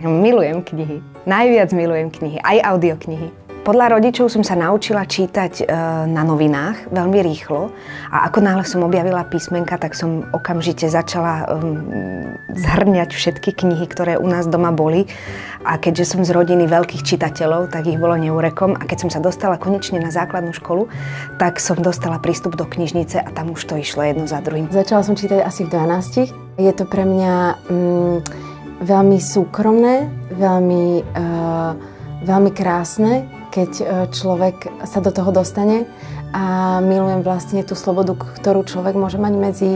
Milujem knihy. Najviac milujem knihy, aj audioknihy. Podľa rodičov som sa naučila čítať na novinách veľmi rýchlo a ako náhle som objavila písmenka, tak som okamžite začala zhrňať všetky knihy, ktoré u nás doma boli. A keďže som z rodiny veľkých čitateľov, tak ich bolo neúrekom. A keď som sa dostala konečne na základnú školu, tak som dostala prístup do knižnice a tam už to išlo jedno za druhým. Začala som čítať asi v 12. Je to pre mňa veľmi súkromné, veľmi krásne, keď človek sa do toho dostane a milujem vlastne tú slobodu, ktorú človek môže mať medzi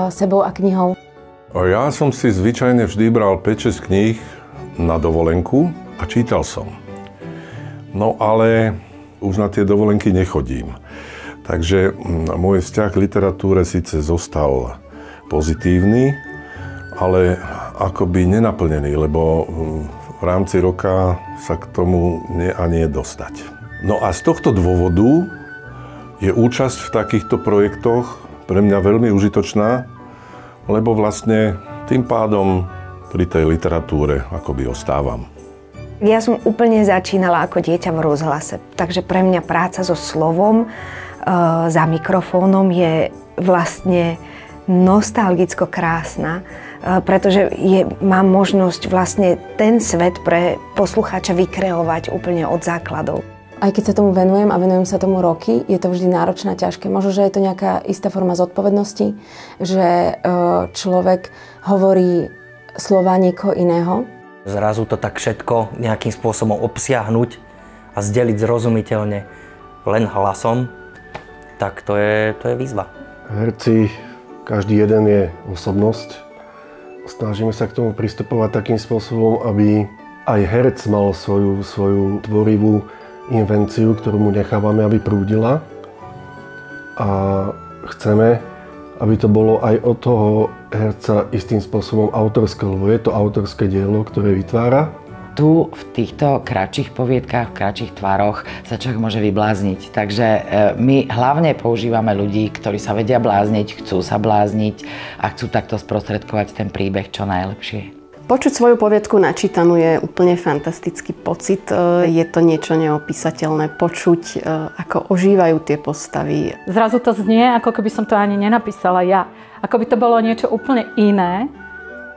sebou a knihou. Ja som si zvyčajne vždy bral 5-6 kníh na dovolenku a čítal som. No ale už na tie dovolenky nechodím. Takže môj vzťah k literatúre síce zostal pozitívny, ale akoby nenaplnený, lebo v rámci roka sa k tomu nie a nie dostať. No a z tohto dôvodu je účasť v takýchto projektoch pre mňa veľmi užitočná, lebo vlastne tým pádom pri tej literatúre akoby ostávam. Ja som úplne začínala ako dieťa v rozhlase, takže pre mňa práca so slovom za mikrofónom je vlastne nostalgicko krásna, pretože mám možnosť vlastne ten svet pre poslucháča vykreovať úplne od základov. Aj keď sa tomu venujem a venujem sa tomu roky, je to vždy náročné a ťažké. Možno, že je to nejaká istá forma zodpovednosti, že človek hovorí slova niekoho iného. Zrazu to tak všetko nejakým spôsobom obsiahnuť a zdeliť zrozumiteľne len hlasom, tak to je výzva. Herci, každý jeden je osobnosť. Snažíme sa k tomu pristupovať takým spôsobom, aby aj herec mal svoju tvorivú invenciu, ktorú mu nechávame, aby prúdila. A chceme, aby to bolo aj od toho herca istým spôsobom autorské, lebo je to autorské dielo, ktoré vytvára. Tu v týchto kratších poviedkách, v kratších tvároch sa človek môže vyblázniť. Takže my hlavne používame ľudí, ktorí sa vedia blázniť, chcú sa blázniť a chcú takto sprostredkovať ten príbeh čo najlepšie. Počuť svoju poviedku načítanú je úplne fantastický pocit. Je to niečo neopísateľné. Počuť, ako ožívajú tie postavy. Zrazu to znie, ako keby som to ani nenapísala ja. Ako by to bolo niečo úplne iné.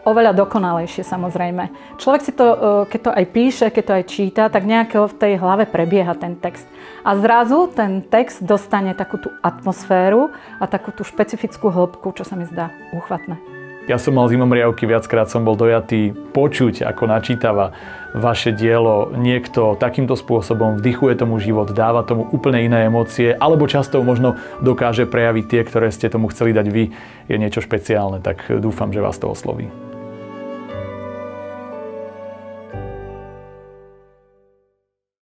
Oveľa dokonalejšie, samozrejme. Človek si to, keď to aj píše, keď to aj číta, tak nejako v tej hlave prebieha ten text. A zrazu ten text dostane takú tú atmosféru a takú tú špecifickú hĺbku, čo sa mi zdá úchvatné. Ja som mal zimomriavky, viackrát som bol dojatý počuť, ako načítava vaše dielo niekto takýmto spôsobom, vdychuje tomu život, dáva tomu úplne iné emócie, alebo často možno dokáže prejaviť tie, ktoré ste tomu chceli dať vy, je niečo špeciálne, tak dúfam, že vás to osloví.